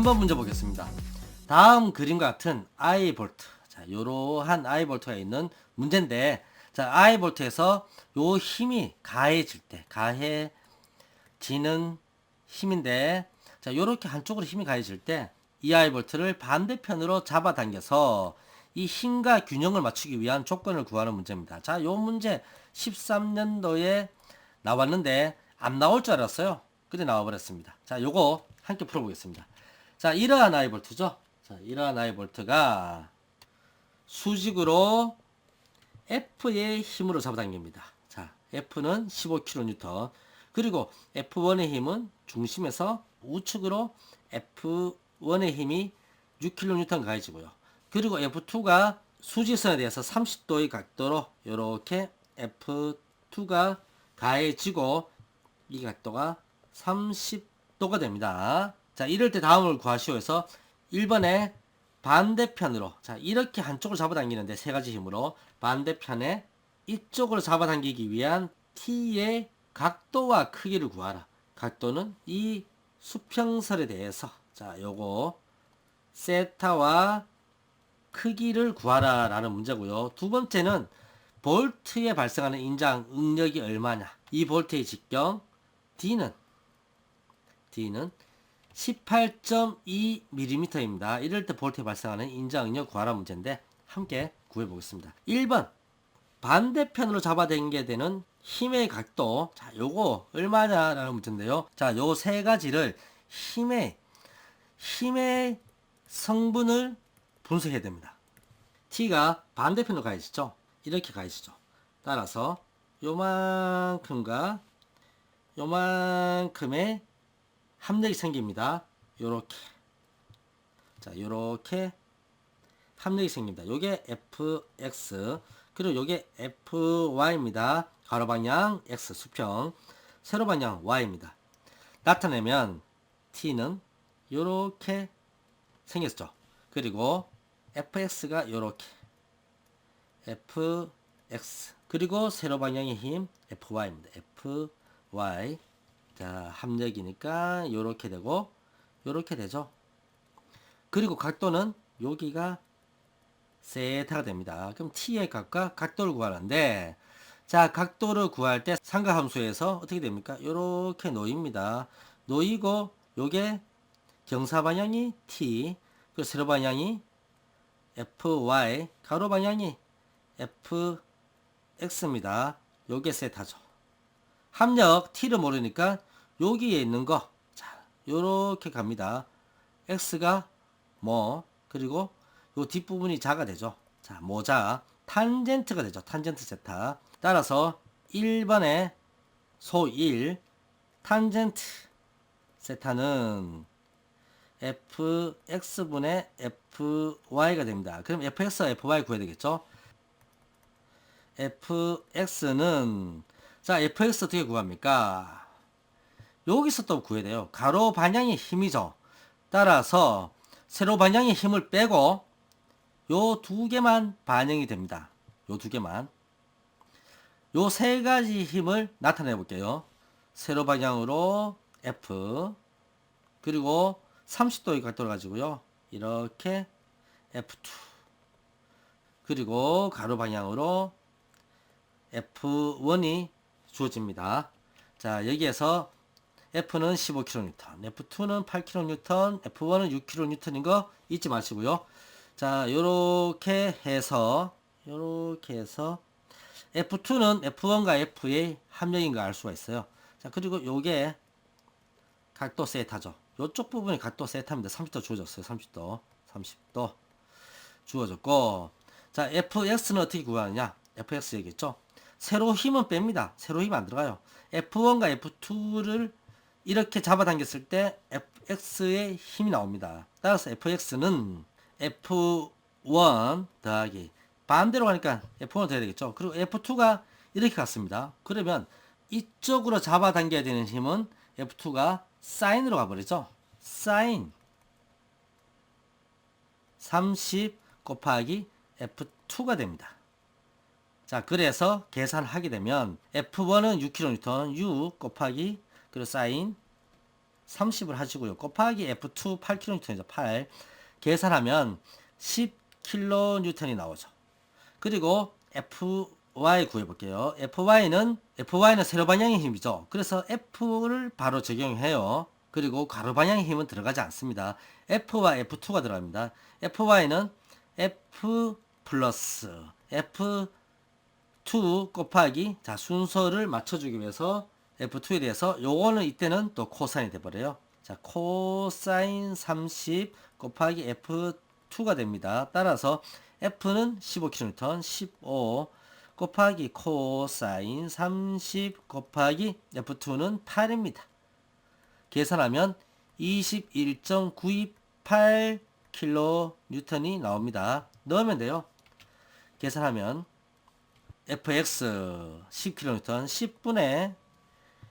3번 문제 보겠습니다. 다음 그림과 같은 I 볼트. 자, 요러한 I 볼트가 있는 문제인데, 자, I 볼트에서 요 힘이 가해질 때, 가해지는 힘인데, 자, 요렇게 한쪽으로 힘이 가해질 때, 이 I 볼트를 반대편으로 잡아당겨서 이 힘과 균형을 맞추기 위한 조건을 구하는 문제입니다. 자, 요 문제 13년도에 나왔는데, 안 나올 줄 알았어요. 근데 나와버렸습니다. 자, 요거 함께 풀어보겠습니다. 자, 이러한 I 볼트죠. 자, 이러한 I 볼트가 수직으로 F의 힘으로 잡아당깁니다. 자, F는 15kN. 그리고 F1의 힘은 중심에서 우측으로 F1의 힘이 6kN 가해지고요. 그리고 F2가 수직선에 대해서 30도의 각도로 이렇게 F2가 가해지고 이 각도가 30도가 됩니다. 자, 이럴 때 다음을 구하시오 해서 1번에 반대편으로, 자, 이렇게 한쪽을 잡아당기는데 세 가지 힘으로 반대편에 이쪽으로 잡아당기기 위한 T의 각도와 크기를 구하라. 각도는 이 수평선에 대해서, 자, 요거 세타와 크기를 구하라 라는 문제고요. 두 번째는 볼트에 발생하는 인장 응력이 얼마냐. 이 볼트의 직경 D는 18.2mm입니다. 이럴 때 볼트에 발생하는 인장 응력 구하라 문제인데 함께 구해보겠습니다. 1번 반대편으로 잡아당기게 되는 힘의 각도. 자, 요거 얼마냐라는 문제인데요. 자, 요 세 가지를 힘의 성분을 분석해야 됩니다. T가 반대편으로 가해지죠. 이렇게 가해지죠. 따라서 요만큼과 요만큼의 합력이 생깁니다. 요렇게. 자, 요렇게 합력이 생깁니다. 요게 Fx, 그리고 요게 Fy입니다. 가로 방향 X 수평, 세로 방향 Y입니다. 나타내면 T는 요렇게 생겼죠. 그리고 Fx가 요렇게 Fx, 그리고 세로 방향의 힘 Fy입니다. Fy. 자, 합력이니까 요렇게 되고 요렇게 되죠. 그리고 각도는 여기가 세타가 됩니다. 그럼 T의 값과 각도를 구하는데, 자, 각도를 구할 때 삼각함수에서 어떻게 됩니까? 요렇게 놓입니다. 놓이고 요게 경사 방향이 T, 그리고 세로 방향이 Fy, 가로 방향이 Fx입니다. 요게 세타죠. 합력 T를 모르니까 여기에 있는 거, 자, 요렇게 갑니다. X가 뭐, 그리고 요 뒷부분이 자가 되죠. 자, 모자, 탄젠트가 되죠. 탄젠트 세타. 따라서 1번에 소 1, 탄젠트 세타는 fx분의 fy가 됩니다. 그럼 fx와 fy 구해야 되겠죠. fx는, 자, fx 어떻게 구합니까? 여기서 또 구해야 돼요. 가로 방향의 힘이죠. 따라서 세로 방향의 힘을 빼고 요 두 개만 반영이 됩니다. 요 두 개만. 요 세 가지 힘을 나타내 볼게요. 세로 방향으로 F, 그리고 30도의 각도를 가지고요. 이렇게 F2, 그리고 가로 방향으로 F1이 주어집니다. 자, 여기에서 F는 15kN, F2는 8kN, F1은 6kN인 거 잊지 마시고요. 자, 요렇게 해서 F2는 F1과 F의 합력인 걸 알 수가 있어요. 자, 그리고 요게 각도 세타죠. 요쪽 부분이 각도 세타입니다. 30도 주어졌어요. 30도 주어졌고, 자, fx는 어떻게 구하느냐? fx 얘기했죠. 세로 힘은 뺍니다. 세로 힘 안 들어가요. F1과 F2를 이렇게 잡아당겼을 때 fx의 힘이 나옵니다. 따라서 fx는 F1 더하기, 반대로 가니까 F1로 돼야 되겠죠. 그리고 F2가 이렇게 갔습니다. 그러면 이쪽으로 잡아당겨야 되는 힘은 F2가 사인으로 가버리죠. 사인 30 곱하기 F2가 됩니다. 자, 그래서 계산하게 되면 F1은 6kN, 6 곱하기, 그리고 사인 30을 하시고요. 곱하기 F2 8kN이죠. 8. 계산하면 10kN 나오죠. 그리고 FY 구해볼게요. FY는 세로 방향의 힘이죠. 그래서 F를 바로 적용해요. 그리고 가로 방향의 힘은 들어가지 않습니다. F와 F2가 들어갑니다. FY는 F 플러스 F2 곱하기, 자, 순서를 맞춰주기 위해서 F2에 대해서 요거는 이때는 또 코사인이 돼버려요. 자, 코사인 30 곱하기 F2가 됩니다. 따라서 F는 15kN, 15 곱하기 코사인 30 곱하기 F2는 8입니다. 계산하면 21.928kN이 나옵니다. 넣으면 돼요. 계산하면 fx 10kN 10분의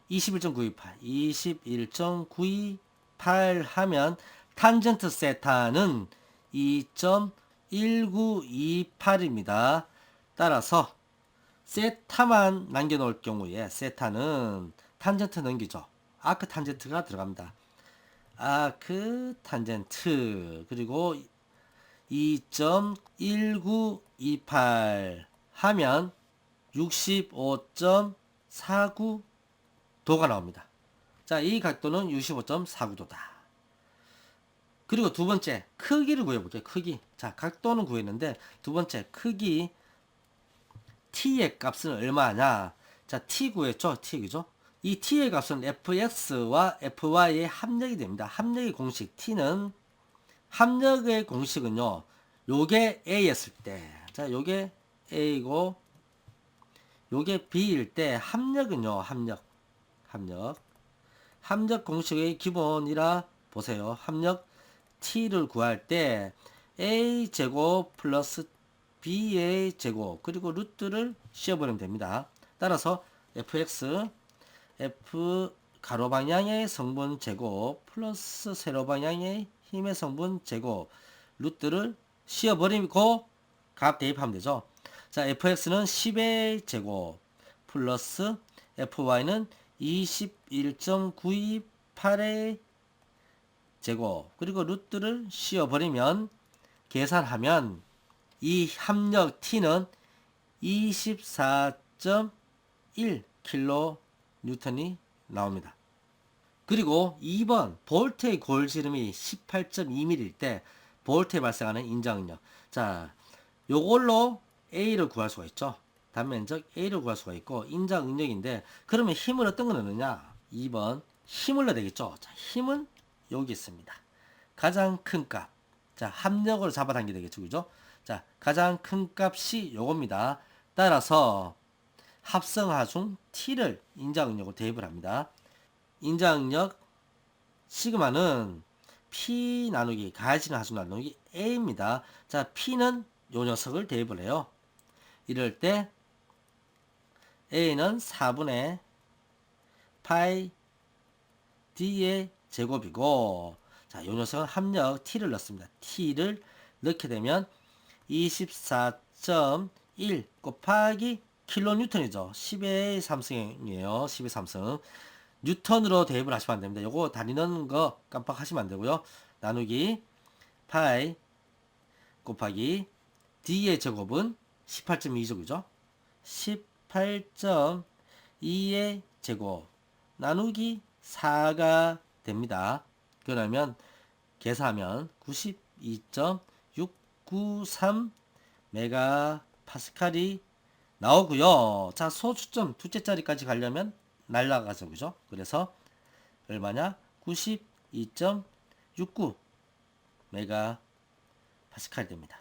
21.928 하면 탄젠트 세타는 2.1928입니다. 따라서 세타만 남겨놓을 경우에 세타는 탄젠트 넘기죠. 아크 탄젠트가 들어갑니다. 아크 탄젠트 그리고 2.1928 하면 65.49도가 나옵니다. 자, 이 각도는 65.49도다. 그리고 두 번째 크기를 구해볼게요. 크기. 자, 각도는 구했는데 두 번째 크기 t의 값은 얼마냐? 자, t 구했죠. t 그죠? 이 t의 값은 fx와 fy의 합력이 됩니다. 합력의 공식 t는 합력의 공식은요. 요게 a였을 때, 자, 요게 a고 요게 b일 때 합력은요. 합력 공식의 기본이라 보세요. 합력 t를 구할 때 a 제곱 플러스 b의 제곱 그리고 루트를 씌워버리면 됩니다. 따라서 fx f 가로 방향의 성분 제곱 플러스 세로 방향의 힘의 성분 제곱 루트를 씌워버리고 값 대입하면 되죠. 자, fx는 10의 제곱 플러스 fy는 21.928의 제곱 그리고 루트를 씌워버리면 계산하면 이 합력 t는 24.1kN이 나옵니다. 그리고 2번 볼트의 골지름이 18.2mm일 때 볼트에 발생하는 인장응력. 자, 요걸로 A를 구할 수가 있죠. 단면적 A를 구할 수가 있고 인장응력인데 그러면 힘을 어떤 거 넣느냐? 2번 힘을 넣어야 되겠죠. 자, 힘은 여기 있습니다. 가장 큰 값. 자, 합력을 잡아당기게 되겠죠. 그죠? 자, 가장 큰 값이 요겁니다. 따라서 합성하중 T를 인자응력으로 대입을 합니다. 인자응력 시그마는 P 나누기 가해지는 하중 나누기 A입니다. 자, P는 요 녀석을 대입을 해요. 이럴 때 A는 4분의 파이 D의 제곱이고, 자, 요 녀석은 합력 T를 넣습니다. T를 넣게 되면 24.1 곱하기 킬로뉴턴이죠. 10의 3승이에요. 10의 3승. 뉴턴으로 대입을 하시면 안 됩니다. 요거 다리 넣는 거 깜빡하시면 안 되고요. 나누기 파이 곱하기 D의 제곱은 18.2죠. 그죠? 18.2의 제곱 나누기 4가 됩니다. 그러면 계산하면 92.693 메가파스칼이 나오고요. 자, 소수점 둘째 자리까지 가려면 날라가죠. 그죠? 그래서 얼마냐? 92.69 메가파스칼 됩니다.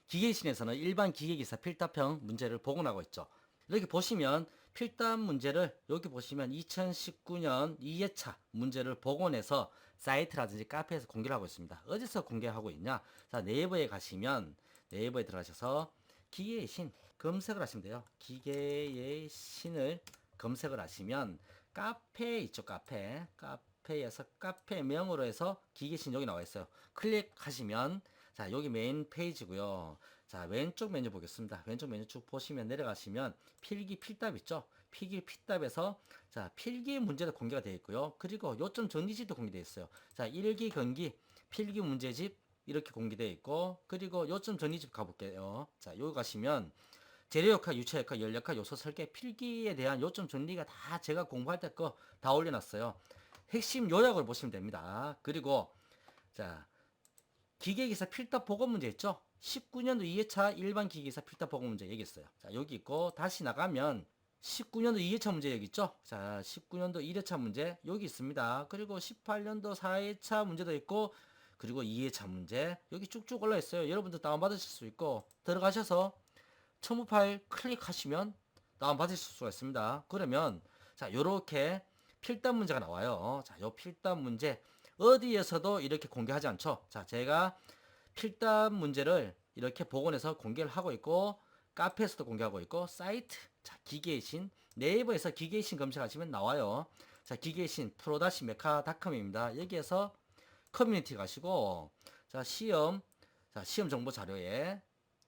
기계신에서는 일반 기계기사 필답형 문제를 복원하고 있죠. 이렇게 보시면 필답 문제를 여기 보시면 2019년 2회차 문제를 복원해서 사이트라든지 카페에서 공개를 하고 있습니다. 어디서 공개하고 있냐? 자, 네이버에 가시면 네이버에 들어가셔서 기계의 신 검색을 하시면 돼요. 기계의 신을 검색을 하시면 카페 있죠. 카페에서 카페명으로 해서 기계의 신 여기 나와 있어요. 클릭하시면 자, 여기 메인 페이지고요. 자, 왼쪽 메뉴 보겠습니다. 왼쪽 메뉴 쭉 보시면 내려가시면 필기 필답 있죠. 필기 필답에서 자, 필기 문제도 공개가 되어 있고요. 그리고 요점 정리집도 공개되어 있어요. 자, 1기 경기 필기 문제집 이렇게 공개되어 있고, 그리고 요점 정리집 가볼게요. 자, 여기 가시면 재료역학, 유체역학, 연역학, 요소 설계, 필기에 대한 요점 정리가 다 제가 공부할 때 거 다 올려놨어요. 핵심 요약을 보시면 됩니다. 그리고 자, 기계기사 필답 보고 문제 있죠? 19년도 2회차 일반 기계기사 필답 보고 문제 여기 있어요. 자, 여기 있고, 다시 나가면 19년도 2회차 문제 여기 있죠? 자, 19년도 1회차 문제 여기 있습니다. 그리고 18년도 4회차 문제도 있고, 그리고 2회차 문제 여기 쭉쭉 올라 있어요. 여러분들 다운받으실 수 있고, 들어가셔서 첨부 파일 클릭하시면 다운받으실 수가 있습니다. 그러면 자, 요렇게 필답 문제가 나와요. 자, 요 필답 문제 어디에서도 이렇게 공개하지 않죠. 자, 제가 필답 문제를 이렇게 복원해서 공개를 하고 있고, 카페에서도 공개하고 있고, 사이트, 자, 기계의 신, 네이버에서 기계의 신 검색하시면 나와요. 자, 기계의 신 프로-메카닷컴입니다. 여기에서 커뮤니티 가시고, 자, 시험 정보 자료에,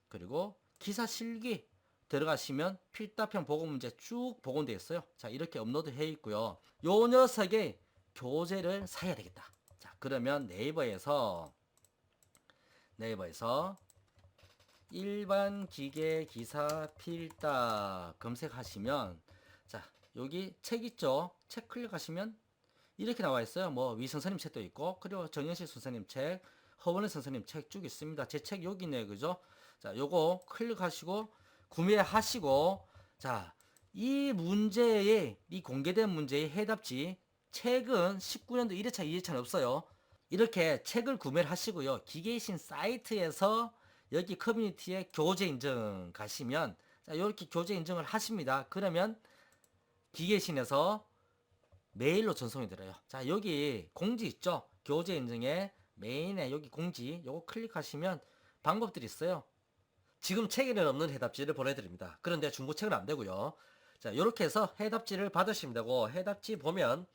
그리고 기사 실기 들어가시면 필답형 보고 문제 쭉 복원되어 있어요. 자, 이렇게 업로드 해 있고요. 요 녀석의 교재를 사야 되겠다. 자, 그러면 네이버에서 일반 기계 기사 필답 검색하시면, 자, 여기 책 있죠? 책 클릭하시면 이렇게 나와 있어요. 뭐 위선생님 책도 있고, 그리고 정영실 선생님 책, 허원의 선생님 책 쭉 있습니다. 제 책 여기 있네요. 그죠? 자, 요거 클릭하시고 구매하시고, 자, 이 공개된 문제의 해답지 책은 19년도 1회차, 2회차는 없어요. 이렇게 책을 구매를 하시고요. 기계신 사이트에서 여기 커뮤니티에 교재 인증 가시면, 자, 이렇게 교재 인증을 하십니다. 그러면 기계신에서 메일로 전송이 들어요. 자, 여기 공지 있죠? 교재 인증에 메인에 여기 공지 요거 클릭하시면 방법들이 있어요. 지금 책에는 없는 해답지를 보내드립니다. 그런데 중고책은 안 되고요. 자, 이렇게 해서 해답지를 받으시면 되고, 해답지 보면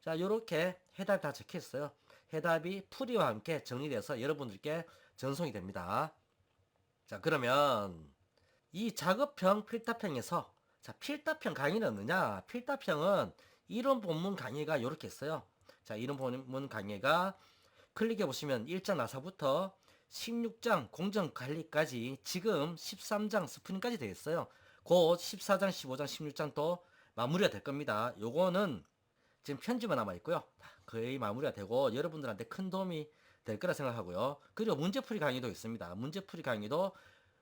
자, 이렇게 해답이 다 적혀 있어요. 해답이 풀이와 함께 정리돼서 여러분들께 전송이 됩니다. 자, 그러면 이 작업형 필답형에서 자, 필답형 강의는 없느냐? 필답형은 이론 본문 강의가 이렇게 있어요. 자, 이론 본문 강의가 클릭해 보시면 1장 나사부터 16장 공정관리까지 지금 13장 스프링까지 되어 있어요. 곧 14장, 15장, 16장 또 마무리가 될 겁니다. 요거는 지금 편집만 남아 있고요. 거의 마무리가 되고 여러분들한테 큰 도움이 될 거라 생각하고요. 그리고 문제풀이 강의도 있습니다. 문제풀이 강의도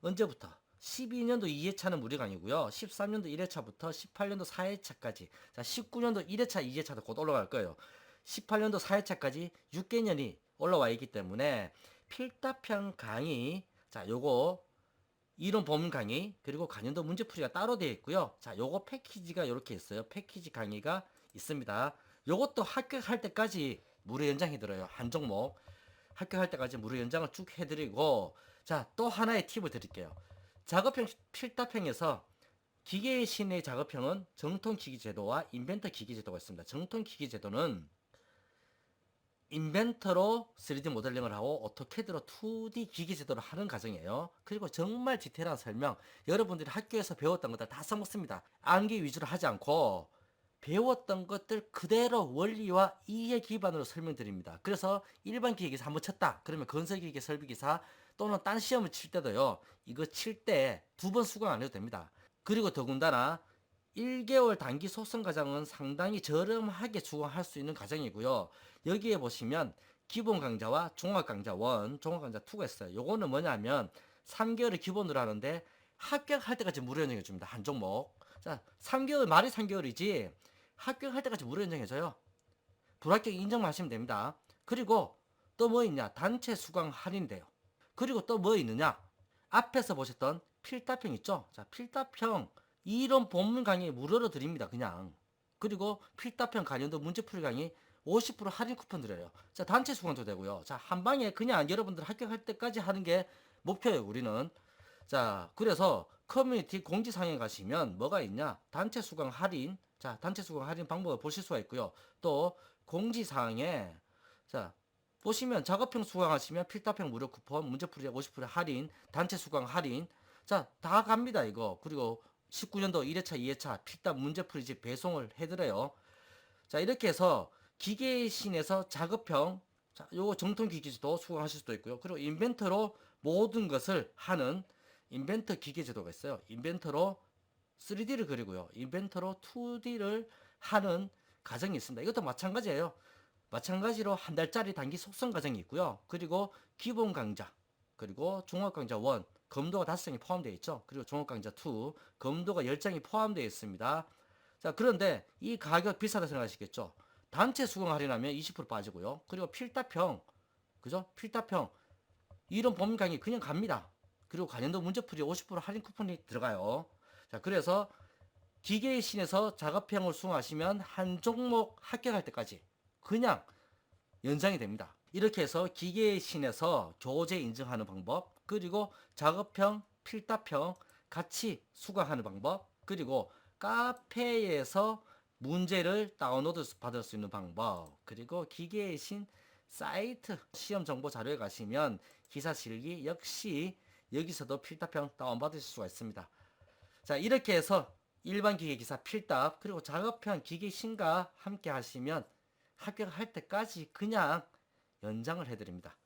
언제부터? 12년도 2회차는 무료 강의고요. 13년도 1회차부터 18년도 4회차까지. 자, 19년도 1회차, 2회차도 곧 올라갈 거예요. 18년도 4회차까지 6개년이 올라와 있기 때문에 필답형 강의, 자, 요거 이론 본문 강의, 그리고 관련도 문제풀이가 따로 되어 있고요. 자, 요거 패키지가 이렇게 있어요. 패키지 강의가 있습니다. 요것도 합격할 때까지 무료 연장해 드려요. 한 종목. 합격할 때까지 무료 연장을 쭉 해드리고, 자, 또 하나의 팁을 드릴게요. 작업형 필답형에서 기계의 신의 작업형은 정통 기기 제도와 인벤터 기기 제도가 있습니다. 정통 기기 제도는 인벤터로 3D 모델링을 하고 오토캐드로 2D 기기 제도를 하는 과정이에요. 그리고 정말 디테일한 설명, 여러분들이 학교에서 배웠던 것들 다 써먹습니다. 암기 위주로 하지 않고 배웠던 것들 그대로 원리와 이해 기반으로 설명드립니다. 그래서 일반 기계기사 한번 쳤다. 그러면 건설기계 설비기사 또는 딴 시험을 칠 때도요. 이거 칠 때 두 번 수강 안 해도 됩니다. 그리고 더군다나 1개월 단기 소송 과정은 상당히 저렴하게 수강할 수 있는 과정이고요. 여기에 보시면 기본 강좌와 종합 강좌 1, 종합 강좌 2가 있어요. 요거는 뭐냐면 3개월을 기본으로 하는데 합격할 때까지 무료 연장해 줍니다. 한 종목. 자, 3개월, 말이 3개월이지 합격할 때까지 무료 연장해줘요. 불합격 인정만 하시면 됩니다. 그리고 또 뭐 있냐? 단체 수강 할인돼요. 그리고 또 뭐 있느냐? 앞에서 보셨던 필답형 있죠? 자, 필답형 이론 본문 강의 무료로 드립니다. 그냥. 그리고 필답형 관련도 문제풀이 강의 50% 할인 쿠폰 드려요. 자, 단체 수강도 되고요. 자, 한 방에 그냥 여러분들 합격할 때까지 하는 게 목표예요, 우리는. 자, 그래서 커뮤니티 공지사항에 가시면 뭐가 있냐? 단체 수강 할인. 자, 단체 수강 할인 방법을 보실 수가 있고요. 또 공지사항에 자, 보시면 작업형 수강하시면 필답형 무료 쿠폰, 문제풀이 50% 할인, 단체 수강 할인. 자, 다 갑니다, 이거. 그리고 19년도 1회차, 2회차 필답 문제풀이집 배송을 해드려요. 자, 이렇게 해서 기계신에서 작업형, 자, 요거 정통 기계지도 수강하실 수도 있고요. 그리고 인벤터로 모든 것을 하는 인벤터 기계제도가 있어요. 인벤터로 3D를 그리고요. 인벤터로 2D를 하는 과정이 있습니다. 이것도 마찬가지예요. 마찬가지로 한 달짜리 단기 속성 과정이 있고요. 그리고 기본 강좌, 그리고 종합 강좌 1, 검도가 5장이 포함되어 있죠. 그리고 종합 강좌 2, 검도가 10장이 포함되어 있습니다. 자, 그런데 이 가격 비싸다 생각하시겠죠? 단체 수강 할인하면 20% 빠지고요. 그리고 필답형, 그죠? 필답형, 이런 범위 강의 그냥 갑니다. 그리고 관련도 문제풀이 50% 할인 쿠폰이 들어가요. 자, 그래서 기계의 신에서 작업형을 수강하시면 한 종목 합격할 때까지 그냥 연장이 됩니다. 이렇게 해서 기계의 신에서 교재 인증하는 방법, 그리고 작업형, 필답형 같이 수강하는 방법, 그리고 카페에서 문제를 다운로드 받을 수 있는 방법, 그리고 기계의 신 사이트 시험 정보 자료에 가시면 기사 실기 역시 여기서도 필답형 다운받으실 수가 있습니다. 자, 이렇게 해서 일반 기계 기사 필답, 그리고 작업형 기계 신과 함께 하시면 합격할 때까지 그냥 연장을 해드립니다.